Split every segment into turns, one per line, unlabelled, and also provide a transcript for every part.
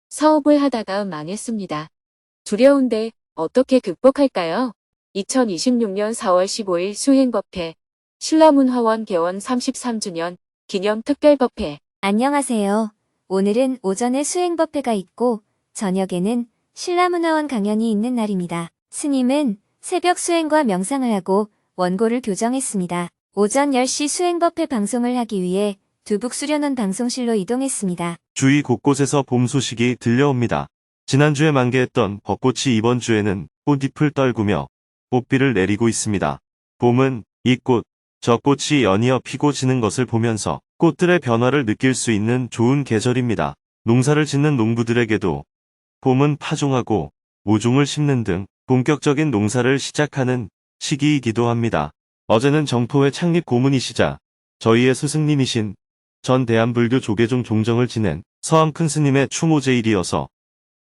사업을 하다가 망했습니다. 두려운데 어떻게 극복할까요? 2026년 4월 15일 수행법회 신라문화원 개원 33주년 기념 특별법회.
안녕하세요. 오늘은 오전에 수행법회가 있고 저녁에는 신라문화원 강연이 있는 날입니다. 스님은 새벽 수행과 명상을 하고 원고를 교정했습니다. 오전 10시 수행법회 방송을 하기 위해 두북수련원 방송실로 이동했습니다.
주위 곳곳에서 봄 소식이 들려옵니다. 지난주에 만개했던 벚꽃이 이번 주에는 꽃잎을 떨구며 꽃비를 내리고 있습니다. 봄은 이 꽃, 저 꽃이 연이어 피고 지는 것을 보면서 꽃들의 변화를 느낄 수 있는 좋은 계절입니다. 농사를 짓는 농부들에게도 봄은 파종하고 모종을 심는 등 본격적인 농사를 시작하는 시기이기도 합니다. 어제는 정토회 창립 고문이시자 저희의 스승님이신 전 대한불교 조계종 종정을 지낸 서암 큰 스님의 추모제일이어서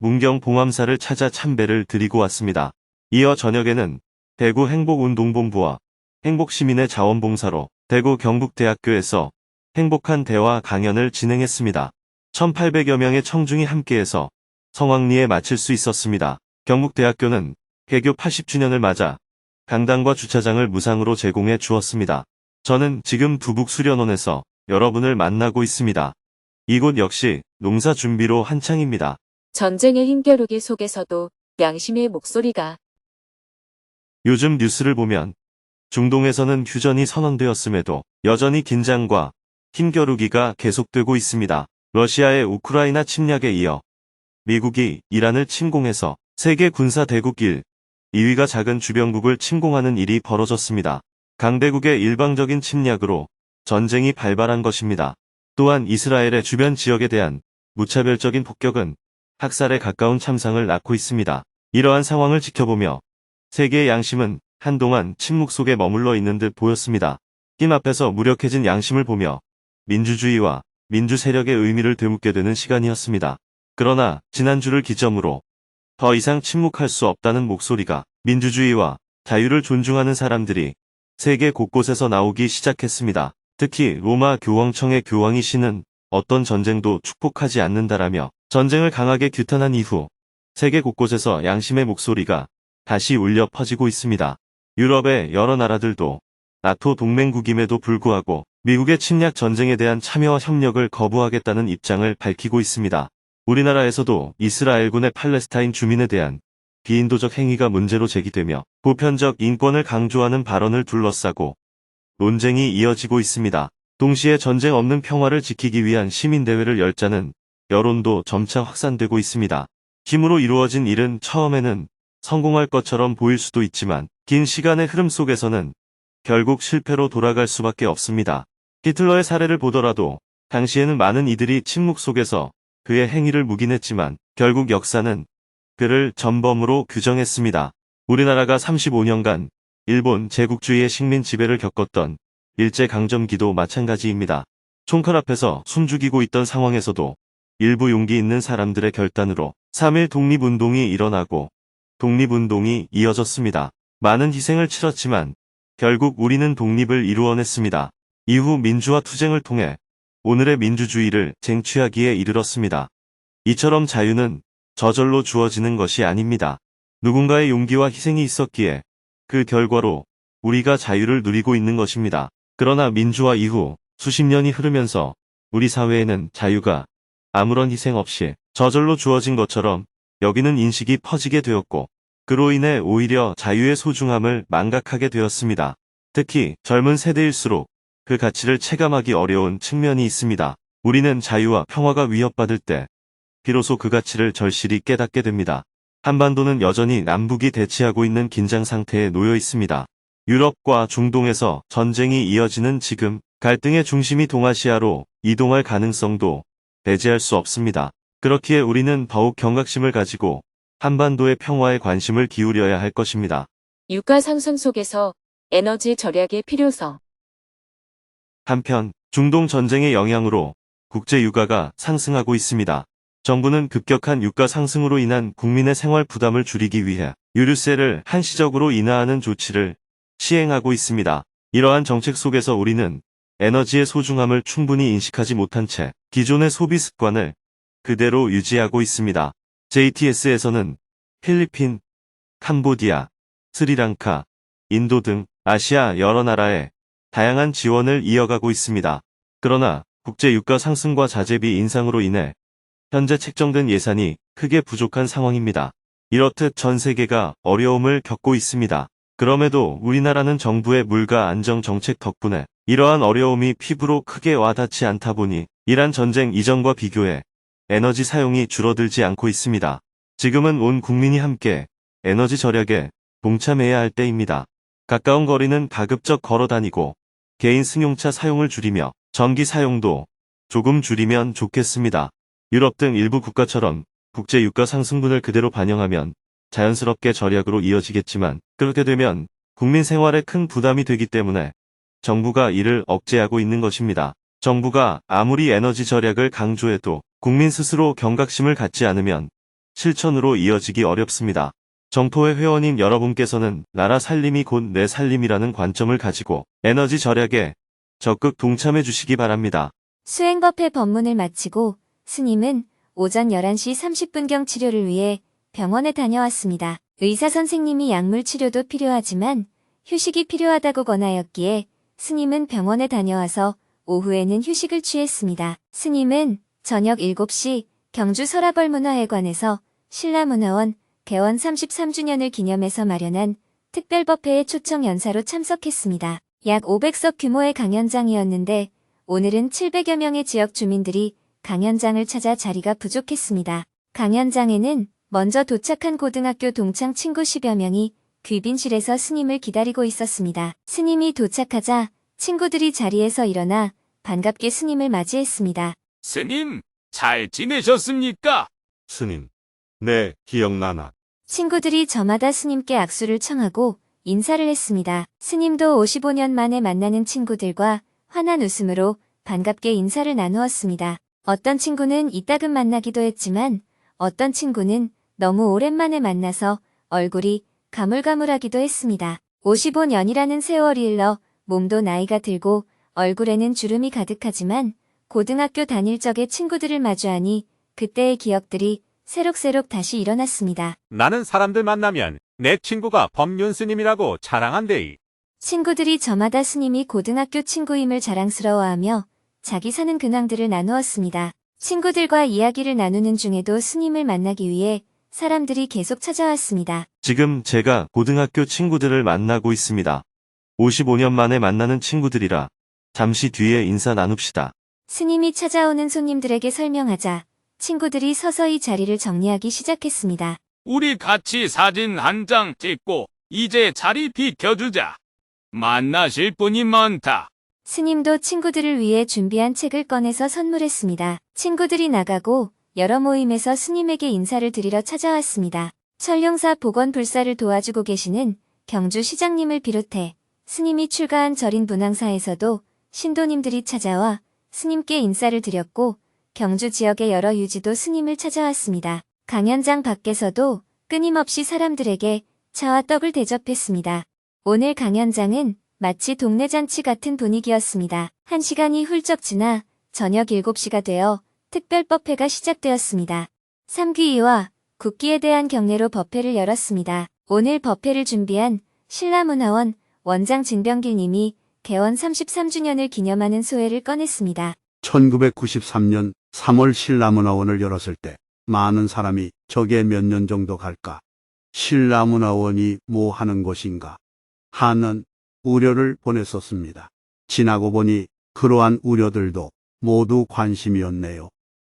문경 봉암사를 찾아 참배를 드리고 왔습니다. 이어 저녁에는 대구 행복운동본부와 행복시민의 자원봉사로 대구 경북대학교에서 행복한 대화 강연을 진행했습니다. 1800여 명의 청중이 함께해서 성황리에 마칠 수 있었습니다. 경북대학교는 개교 80주년을 맞아 강당과 주차장을 무상으로 제공해 주었습니다. 저는 지금 두북수련원에서 여러분을 만나고 있습니다. 이곳 역시 농사 준비로 한창입니다.
전쟁의 힘겨루기 속에서도 양심의 목소리가.
요즘 뉴스를 보면 중동에서는 휴전이 선언되었음에도 여전히 긴장과 힘겨루기가 계속되고 있습니다. 러시아의 우크라이나 침략에 이어 미국이 이란을 침공해서 세계 군사 대국 2위가 작은 주변국을 침공하는 일이 벌어졌습니다. 강대국의 일방적인 침략으로 전쟁이 발발한 것입니다. 또한 이스라엘의 주변 지역에 대한 무차별적인 폭격은 학살에 가까운 참상을 낳고 있습니다. 이러한 상황을 지켜보며 세계의 양심은 한동안 침묵 속에 머물러 있는 듯 보였습니다. 힘 앞에서 무력해진 양심을 보며 민주주의와 민주 세력의 의미를 되묻게 되는 시간이었습니다. 그러나 지난주를 기점으로 더 이상 침묵할 수 없다는 목소리가 민주주의와 자유를 존중하는 사람들이 세계 곳곳에서 나오기 시작했습니다. 특히 로마 교황청의 교황이시는 어떤 전쟁도 축복하지 않는다라며 전쟁을 강하게 규탄한 이후 세계 곳곳에서 양심의 목소리가 다시 울려 퍼지고 있습니다. 유럽의 여러 나라들도 나토 동맹국임에도 불구하고 미국의 침략 전쟁에 대한 참여와 협력을 거부하겠다는 입장을 밝히고 있습니다. 우리나라에서도 이스라엘군의 팔레스타인 주민에 대한 비인도적 행위가 문제로 제기되며 보편적 인권을 강조하는 발언을 둘러싸고 논쟁이 이어지고 있습니다. 동시에 전쟁 없는 평화를 지키기 위한 시민대회를 열자는 여론도 점차 확산되고 있습니다. 힘으로 이루어진 일은 처음에는 성공할 것처럼 보일 수도 있지만 긴 시간의 흐름 속에서는 결국 실패로 돌아갈 수밖에 없습니다. 히틀러의 사례를 보더라도 당시에는 많은 이들이 침묵 속에서 그의 행위를 묵인했지만 결국 역사는 그를 전범으로 규정했습니다. 우리나라가 35년간 일본 제국주의의 식민 지배를 겪었던 일제강점기도 마찬가지입니다. 총칼 앞에서 숨죽이고 있던 상황에서도 일부 용기 있는 사람들의 결단으로 3.1 독립운동이 일어나고 독립운동이 이어졌습니다. 많은 희생을 치렀지만 결국 우리는 독립을 이루어냈습니다. 이후 민주화 투쟁을 통해 오늘의 민주주의를 쟁취하기에 이르렀습니다. 이처럼 자유는 저절로 주어지는 것이 아닙니다. 누군가의 용기와 희생이 있었기에 그 결과로 우리가 자유를 누리고 있는 것입니다. 그러나 민주화 이후 수십 년이 흐르면서 우리 사회에는 자유가 아무런 희생 없이 저절로 주어진 것처럼 여기는 인식이 퍼지게 되었고 그로 인해 오히려 자유의 소중함을 망각하게 되었습니다. 특히 젊은 세대일수록 그 가치를 체감하기 어려운 측면이 있습니다. 우리는 자유와 평화가 위협받을 때 비로소 그 가치를 절실히 깨닫게 됩니다. 한반도는 여전히 남북이 대치하고 있는 긴장 상태에 놓여 있습니다. 유럽과 중동에서 전쟁이 이어지는 지금 갈등의 중심이 동아시아로 이동할 가능성도 배제할 수 없습니다. 그렇기에 우리는 더욱 경각심을 가지고 한반도의 평화에 관심을 기울여야 할 것입니다.
유가 상승 속에서 에너지 절약의 필요성.
한편 중동 전쟁의 영향으로 국제 유가가 상승하고 있습니다. 정부는 급격한 유가 상승으로 인한 국민의 생활 부담을 줄이기 위해 유류세를 한시적으로 인하하는 조치를 시행하고 있습니다. 이러한 정책 속에서 우리는 에너지의 소중함을 충분히 인식하지 못한 채 기존의 소비 습관을 그대로 유지하고 있습니다. JTS에서는 필리핀, 캄보디아, 스리랑카, 인도 등 아시아 여러 나라에 다양한 지원을 이어가고 있습니다. 그러나 국제 유가 상승과 자재비 인상으로 인해 현재 책정된 예산이 크게 부족한 상황입니다. 이렇듯 전 세계가 어려움을 겪고 있습니다. 그럼에도 우리나라는 정부의 물가 안정 정책 덕분에 이러한 어려움이 피부로 크게 와닿지 않다 보니 이란 전쟁 이전과 비교해 에너지 사용이 줄어들지 않고 있습니다. 지금은 온 국민이 함께 에너지 절약에 동참해야 할 때입니다. 가까운 거리는 가급적 걸어 다니고 개인 승용차 사용을 줄이며 전기 사용도 조금 줄이면 좋겠습니다. 유럽 등 일부 국가처럼 국제 유가 상승분을 그대로 반영하면 자연스럽게 절약으로 이어지겠지만 그렇게 되면 국민 생활에 큰 부담이 되기 때문에 정부가 이를 억제하고 있는 것입니다. 정부가 아무리 에너지 절약을 강조해도 국민 스스로 경각심을 갖지 않으면 실천으로 이어지기 어렵습니다. 정토회 회원인 여러분께서는 나라 살림이 곧 내 살림이라는 관점을 가지고 에너지 절약에 적극 동참해 주시기 바랍니다.
수행법회 법문을 마치고 스님은 오전 11시 30분경 치료를 위해 병원에 다녀왔습니다. 의사 선생님이 약물 치료도 필요하지만 휴식이 필요하다고 권하였기에 스님은 병원에 다녀와서 오후에는 휴식을 취했습니다. 스님은 저녁 7시 경주 설화벌문화회관에서 신라문화원 개원 33주년을 기념해서 마련한 특별법회에 초청 연사로 참석했습니다. 약 500석 규모의 강연장이었는데 오늘은 700여 명의 지역 주민들이 강연장을 찾아 자리가 부족했습니다. 강연장에는 먼저 도착한 고등학교 동창 친구 10여 명이 귀빈실에서 스님을 기다리고 있었습니다. 스님이 도착하자 친구들이 자리에서 일어나 반갑게 스님을 맞이했습니다.
스님, 잘 지내셨습니까?
스님, 네, 기억나나.
친구들이 저마다 스님께 악수를 청하고 인사를 했습니다. 스님도 55년 만에 만나는 친구들과 환한 웃음으로 반갑게 인사를 나누었습니다. 어떤 친구는 이따금 만나기도 했지만 어떤 친구는 너무 오랜만에 만나서 얼굴이 가물가물하기도 했습니다. 55년이라는 세월이 흘러 몸도 나이가 들고 얼굴에는 주름이 가득하지만 고등학교 다닐 적의 친구들을 마주하니 그때의 기억들이 새록새록 다시 일어났습니다.
나는 사람들 만나면 내 친구가 법륜 스님이라고 자랑한대이.
친구들이 저마다 스님이 고등학교 친구임을 자랑스러워하며 자기 사는 근황들을 나누었습니다. 친구들과 이야기를 나누는 중에도 스님을 만나기 위해 사람들이 계속 찾아왔습니다.
지금 제가 고등학교 친구들을 만나고 있습니다. 55년 만에 만나는 친구들이라 잠시 뒤에 인사 나눕시다.
스님이 찾아오는 손님들에게 설명하자 친구들이 서서히 자리를 정리하기 시작했습니다.
우리 같이 사진 한 장 찍고 이제 자리 비켜주자. 만나실 분이 많다.
스님도 친구들을 위해 준비한 책을 꺼내서 선물했습니다. 친구들이 나가고 여러 모임에서 스님에게 인사를 드리러 찾아왔습니다. 천룡사 복원불사를 도와주고 계시는 경주 시장님을 비롯해 스님이 출가한 절인 분황사에서도 신도님들이 찾아와 스님께 인사를 드렸고 경주 지역의 여러 유지도 스님을 찾아왔습니다. 강연장 밖에서도 끊임없이 사람들에게 차와 떡을 대접했습니다. 오늘 강연장은 마치 동네 잔치 같은 분위기였습니다. 1시간이 훌쩍 지나 저녁 7시가 되어 특별법회가 시작되었습니다. 3귀이와 국기에 대한 경례로 법회를 열었습니다. 오늘 법회를 준비한 신라문화원 원장 진병길 님이 개원 33주년을 기념하는 소회를 꺼냈습니다.
1993년 3월 신라문화원을 열었을 때 많은 사람이 저게 몇 년 정도 갈까? 신라문화원이 뭐 하는 곳인가? 하는 우려를 보냈었습니다. 지나고 보니 그러한 우려들도 모두 관심이었네요.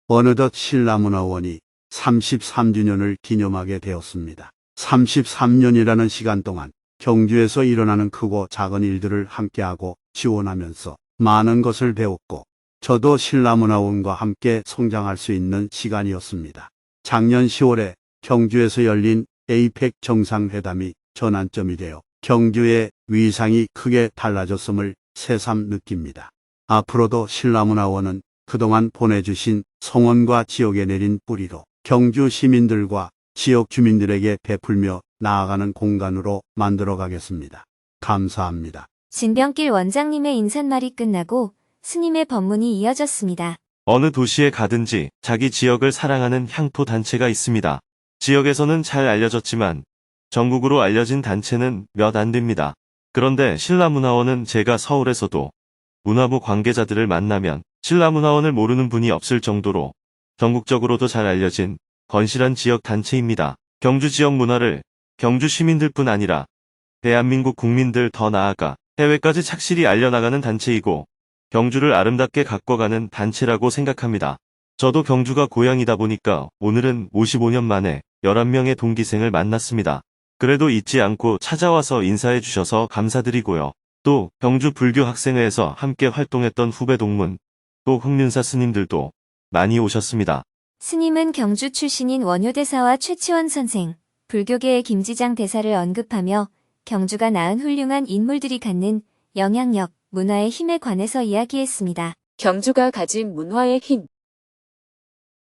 어느덧 신라문화원이 33주년을 기념하게 되었습니다. 33년이라는 시간 동안 경주에서 일어나는 크고 작은 일들을 함께하고 지원하면서 많은 것을 배웠고 저도 신라문화원과 함께 성장할 수 있는 시간이었습니다. 작년 10월에 경주에서 열린 에이펙 정상회담이 전환점이 되어 경주의 위상이 크게 달라졌음을 새삼 느낍니다. 앞으로도 신라문화원은 그동안 보내주신 성원과 지역에 내린 뿌리로 경주 시민들과 지역 주민들에게 베풀며 나아가는 공간으로 만들어 가겠습니다. 감사합니다.
진병길 원장님의 인사말이 끝나고 스님의 법문이 이어졌습니다.
어느 도시에 가든지 자기 지역을 사랑하는 향토 단체가 있습니다. 지역에서는 잘 알려졌지만 전국으로 알려진 단체는 몇 안 됩니다. 그런데 신라문화원은 제가 서울에서도 문화부 관계자들을 만나면 신라문화원을 모르는 분이 없을 정도로 전국적으로도 잘 알려진 건실한 지역 단체입니다. 경주 지역 문화를 경주 시민들뿐 아니라 대한민국 국민들 더 나아가 해외까지 착실히 알려나가는 단체이고 경주를 아름답게 가꿔가는 단체라고 생각합니다. 저도 경주가 고향이다 보니까 오늘은 55년 만에 11명의 동기생을 만났습니다. 그래도 잊지 않고 찾아와서 인사해 주셔서 감사드리고요. 또 경주 불교 학생회에서 함께 활동했던 후배 동문, 또 흑륜사 스님들도 많이 오셨습니다.
스님은 경주 출신인 원효대사와 최치원 선생, 불교계의 김지장 대사를 언급하며 경주가 낳은 훌륭한 인물들이 갖는 영향력, 문화의 힘에 관해서 이야기했습니다.
경주가 가진 문화의 힘.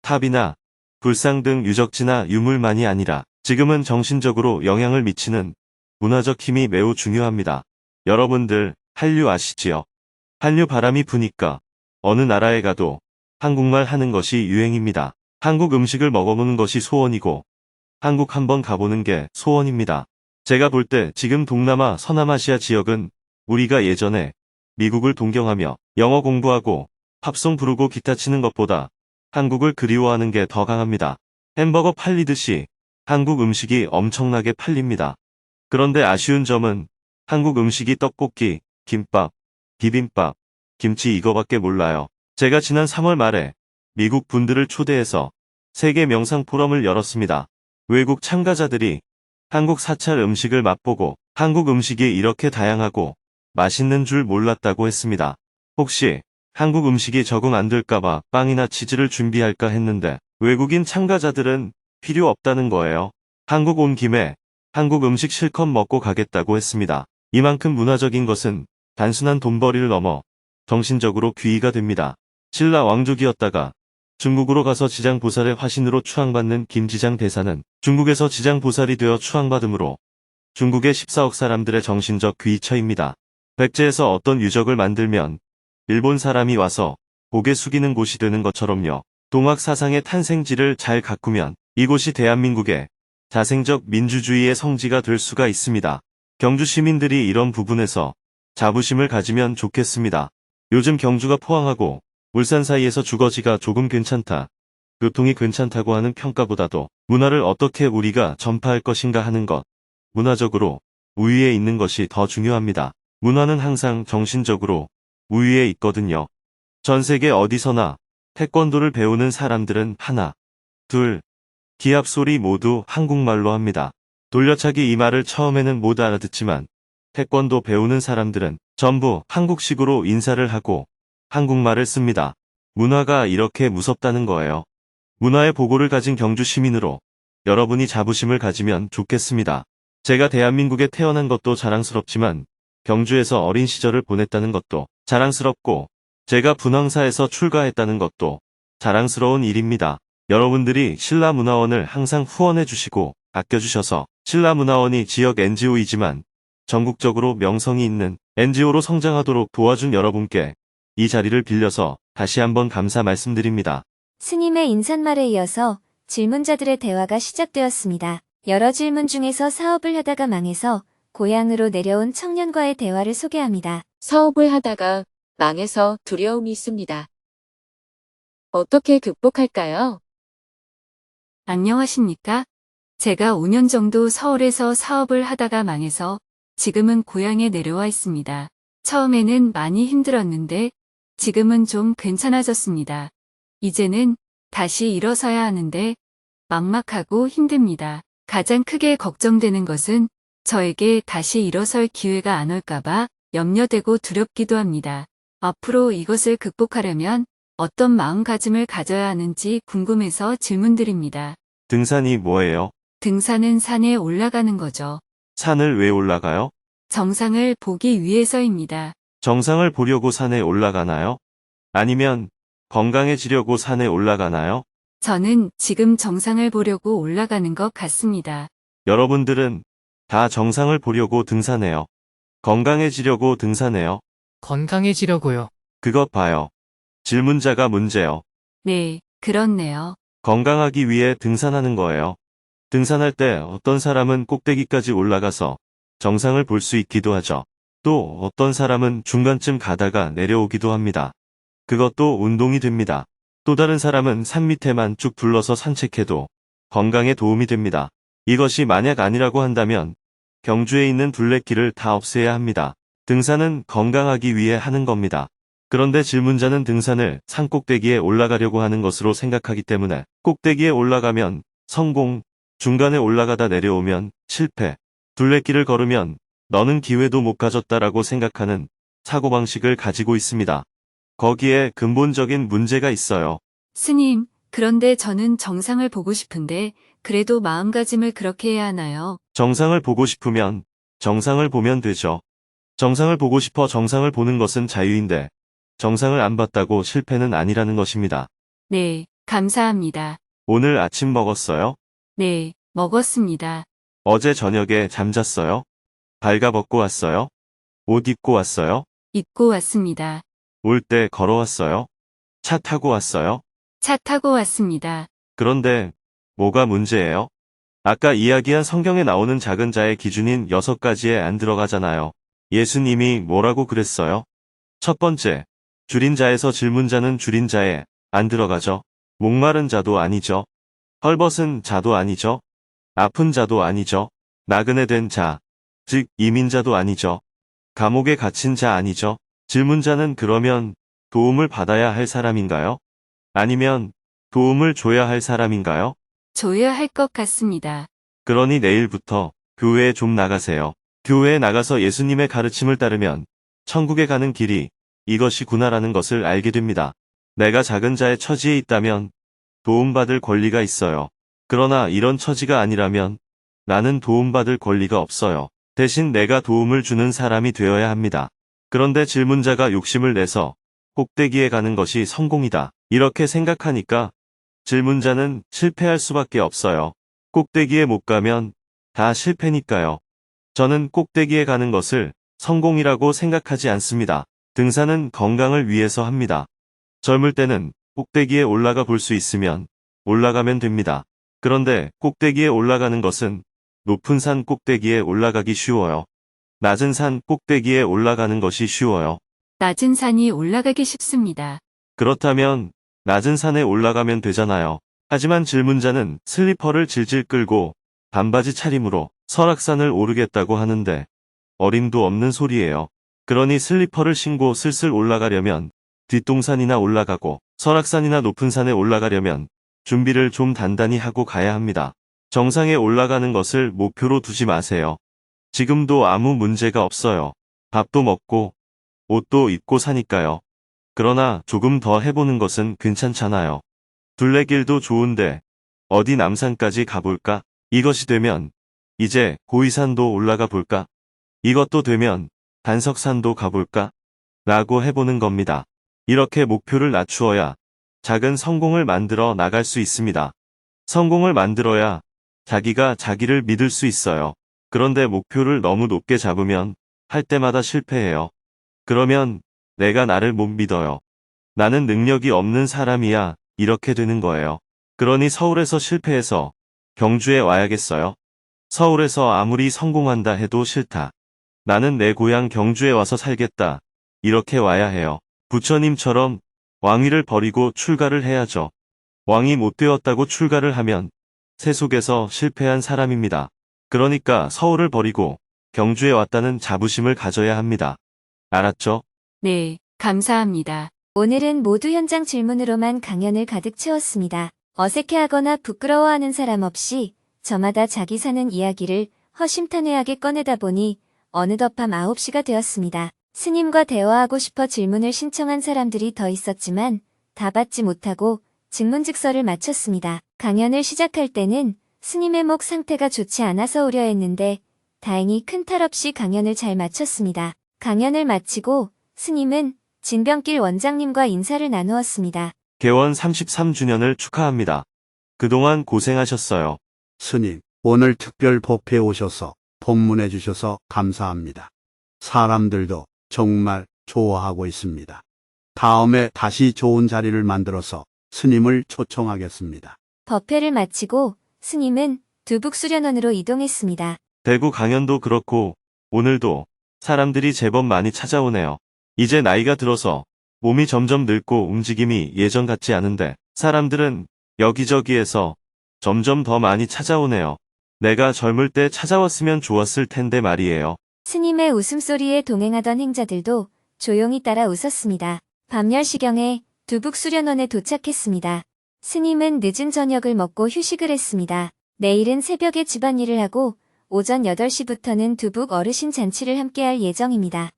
탑이나 불상 등 유적지나 유물만이 아니라 지금은 정신적으로 영향을 미치는 문화적 힘이 매우 중요합니다. 여러분들 한류 아시지요? 한류 바람이 부니까 어느 나라에 가도 한국말 하는 것이 유행입니다. 한국 음식을 먹어보는 것이 소원이고 한국 한번 가보는 게 소원입니다. 제가 볼 때 지금 동남아, 서남아시아 지역은 우리가 예전에 미국을 동경하며 영어 공부하고 팝송 부르고 기타 치는 것보다 한국을 그리워하는 게 더 강합니다. 햄버거 팔리듯이 한국 음식이 엄청나게 팔립니다. 그런데 아쉬운 점은 한국 음식이 떡볶이, 김밥, 비빔밥, 김치 이거밖에 몰라요. 제가 지난 3월 말에 미국 분들을 초대해서 세계 명상 포럼을 열었습니다. 외국 참가자들이 한국 사찰 음식을 맛보고 한국 음식이 이렇게 다양하고 맛있는 줄 몰랐다고 했습니다. 혹시 한국 음식이 적응 안 될까봐 빵이나 치즈를 준비할까 했는데 외국인 참가자들은 필요 없다는 거예요. 한국 온 김에 한국 음식 실컷 먹고 가겠다고 했습니다. 이만큼 문화적인 것은 단순한 돈벌이를 넘어 정신적으로 귀의가 됩니다. 신라 왕족이었다가 중국으로 가서 지장보살의 화신으로 추앙받는 김지장 대사는 중국에서 지장보살이 되어 추앙받음으로 중국의 14억 사람들의 정신적 귀의처입니다. 백제에서 어떤 유적을 만들면 일본 사람이 와서 고개 숙이는 곳이 되는 것처럼요. 동학 사상의 탄생지를 잘 가꾸면 이곳이 대한민국의 자생적 민주주의의 성지가 될 수가 있습니다. 경주 시민들이 이런 부분에서 자부심을 가지면 좋겠습니다. 요즘 경주가 포항하고 울산 사이에서 주거지가 조금 괜찮다, 교통이 괜찮다고 하는 평가보다도 문화를 어떻게 우리가 전파할 것인가 하는 것, 문화적으로 우위에 있는 것이 더 중요합니다. 문화는 항상 정신적으로 우위에 있거든요. 전 세계 어디서나 태권도를 배우는 사람들은 하나, 둘, 기합 소리 모두 한국말로 합니다. 돌려차기 이 말을 처음에는 못 알아듣지만 태권도 배우는 사람들은 전부 한국식으로 인사를 하고 한국말을 씁니다. 문화가 이렇게 무섭다는 거예요. 문화의 보고를 가진 경주 시민으로 여러분이 자부심을 가지면 좋겠습니다. 제가 대한민국에 태어난 것도 자랑스럽지만 경주에서 어린 시절을 보냈다는 것도 자랑스럽고 제가 분황사에서 출가했다는 것도 자랑스러운 일입니다. 여러분들이 신라문화원을 항상 후원해 주시고 아껴주셔서 신라문화원이 지역 NGO이지만 전국적으로 명성이 있는 NGO로 성장하도록 도와준 여러분께 이 자리를 빌려서 다시 한번 감사 말씀드립니다.
스님의 인사말에 이어서 질문자들의 대화가 시작되었습니다. 여러 질문 중에서 사업을 하다가 망해서 고향으로 내려온 청년과의 대화를 소개합니다.
사업을 하다가 망해서 두려움이 있습니다. 어떻게 극복할까요?
안녕하십니까? 제가 5년 정도 서울에서 사업을 하다가 망해서 지금은 고향에 내려와 있습니다. 처음에는 많이 힘들었는데 지금은 좀 괜찮아졌습니다. 이제는 다시 일어서야 하는데 막막하고 힘듭니다. 가장 크게 걱정되는 것은 저에게 다시 일어설 기회가 안 올까봐 염려되고 두렵기도 합니다. 앞으로 이것을 극복하려면 어떤 마음가짐을 가져야 하는지 궁금해서 질문드립니다.
등산이 뭐예요?
등산은 산에 올라가는 거죠.
산을 왜 올라가요?
정상을 보기 위해서입니다.
정상을 보려고 산에 올라가나요? 아니면 건강해지려고 산에 올라가나요?
저는 지금 정상을 보려고 올라가는 것 같습니다.
여러분들은 다 정상을 보려고 등산해요. 건강해지려고 등산해요.
건강해지려고요.
그것 봐요. 질문자가 문제요.
네, 그렇네요.
건강하기 위해 등산하는 거예요. 등산할 때 어떤 사람은 꼭대기까지 올라가서 정상을 볼 수 있기도 하죠. 또 어떤 사람은 중간쯤 가다가 내려오기도 합니다. 그것도 운동이 됩니다. 또 다른 사람은 산 밑에만 쭉 둘러서 산책해도 건강에 도움이 됩니다. 이것이 만약 아니라고 한다면 경주에 있는 둘레길을 다 없애야 합니다. 등산은 건강하기 위해 하는 겁니다. 그런데 질문자는 등산을 산 꼭대기에 올라가려고 하는 것으로 생각하기 때문에 꼭대기에 올라가면 성공, 중간에 올라가다 내려오면 실패, 둘레길을 걸으면 너는 기회도 못 가졌다라고 생각하는 사고방식을 가지고 있습니다. 거기에 근본적인 문제가 있어요.
스님, 그런데 저는 정상을 보고 싶은데 그래도 마음가짐을 그렇게 해야 하나요?
정상을 보고 싶으면 정상을 보면 되죠. 정상을 보고 싶어 정상을 보는 것은 자유인데 정상을 안 봤다고 실패는 아니라는 것입니다.
네, 감사합니다.
오늘 아침 먹었어요?
네, 먹었습니다.
어제 저녁에 잠잤어요? 발가벗고 왔어요? 옷 입고 왔어요?
입고 왔습니다.
올 때 걸어왔어요? 차 타고 왔어요?
차 타고 왔습니다.
그런데 뭐가 문제예요? 아까 이야기한 성경에 나오는 작은 자의 기준인 6가지에 안 들어가잖아요. 예수님이 뭐라고 그랬어요? 첫 번째, 줄인 자에서 질문자는 줄인 자에 안 들어가죠. 목마른 자도 아니죠. 헐벗은 자도 아니죠. 아픈 자도 아니죠. 나그네 된 자, 즉 이민자도 아니죠. 감옥에 갇힌 자 아니죠. 질문자는 그러면 도움을 받아야 할 사람인가요? 아니면 도움을 줘야 할 사람인가요?
줘야 할 것 같습니다.
그러니 내일부터 교회에 좀 나가세요. 교회에 나가서 예수님의 가르침을 따르면 천국에 가는 길이 이것이구나라는 것을 알게 됩니다. 내가 작은 자의 처지에 있다면 도움받을 권리가 있어요. 그러나 이런 처지가 아니라면 나는 도움받을 권리가 없어요. 대신 내가 도움을 주는 사람이 되어야 합니다. 그런데 질문자가 욕심을 내서 꼭대기에 가는 것이 성공이다. 이렇게 생각하니까 질문자는 실패할 수밖에 없어요. 꼭대기에 못 가면 다 실패니까요. 저는 꼭대기에 가는 것을 성공이라고 생각하지 않습니다. 등산은 건강을 위해서 합니다. 젊을 때는 꼭대기에 올라가 볼 수 있으면 올라가면 됩니다. 그런데 꼭대기에 올라가는 것은 높은 산 꼭대기에 올라가기 쉬워요. 낮은 산 꼭대기에 올라가는 것이 쉬워요.
낮은 산이 올라가기 쉽습니다.
그렇다면 낮은 산에 올라가면 되잖아요. 하지만 질문자는 슬리퍼를 질질 끌고 반바지 차림으로 설악산을 오르겠다고 하는데 어림도 없는 소리예요. 그러니 슬리퍼를 신고 슬슬 올라가려면 뒷동산이나 올라가고 설악산이나 높은 산에 올라가려면 준비를 좀 단단히 하고 가야 합니다. 정상에 올라가는 것을 목표로 두지 마세요. 지금도 아무 문제가 없어요. 밥도 먹고 옷도 입고 사니까요. 그러나 조금 더 해보는 것은 괜찮잖아요. 둘레길도 좋은데 어디 남산까지 가볼까? 이것이 되면 이제 고이산도 올라가 볼까? 이것도 되면 단석산도 가볼까? 라고 해보는 겁니다. 이렇게 목표를 낮추어야 작은 성공을 만들어 나갈 수 있습니다. 성공을 만들어야 자기가 자기를 믿을 수 있어요. 그런데 목표를 너무 높게 잡으면 할 때마다 실패해요. 그러면 내가 나를 못 믿어요. 나는 능력이 없는 사람이야. 이렇게 되는 거예요. 그러니 서울에서 실패해서 경주에 와야겠어요. 서울에서 아무리 성공한다 해도 싫다. 나는 내 고향 경주에 와서 살겠다. 이렇게 와야 해요. 부처님처럼 왕위를 버리고 출가를 해야죠. 왕이 못 되었다고 출가를 하면 세속에서 실패한 사람입니다. 그러니까 서울을 버리고 경주에 왔다는 자부심을 가져야 합니다. 알았죠?
네, 감사합니다.
오늘은 모두 현장 질문으로만 강연을 가득 채웠습니다. 어색해하거나 부끄러워하는 사람 없이 저마다 자기 사는 이야기를 허심탄회하게 꺼내다 보니 어느덧 밤 9시가 되었습니다. 스님과 대화하고 싶어 질문을 신청한 사람들이 더 있었지만 다 받지 못하고 증문즉서를 마쳤습니다. 강연을 시작할 때는 스님의 목 상태가 좋지 않아서 우려했는데 다행히 큰 탈 없이 강연을 잘 마쳤습니다. 강연을 마치고 스님은 진병길 원장님과 인사를 나누었습니다.
개원 33주년을 축하합니다. 그동안 고생하셨어요.
스님, 오늘 특별 법회에 오셔서 법문해 주셔서 감사합니다. 사람들도 정말 좋아하고 있습니다. 다음에 다시 좋은 자리를 만들어서 스님을 초청하겠습니다.
법회를 마치고 스님은 두북수련원으로 이동했습니다.
대구 강연도 그렇고 오늘도 사람들이 제법 많이 찾아오네요. 이제 나이가 들어서 몸이 점점 늙고 움직임이 예전 같지 않은데 사람들은 여기저기에서 점점 더 많이 찾아오네요. 내가 젊을 때 찾아왔으면 좋았을 텐데 말이에요.
스님의 웃음소리에 동행하던 행자들도 조용히 따라 웃었습니다. 밤 10시경에 두북수련원에 도착했습니다. 스님은 늦은 저녁을 먹고 휴식을 했습니다. 내일은 새벽에 집안일을 하고 오전 8시부터는 두북 어르신 잔치를 함께할 예정입니다.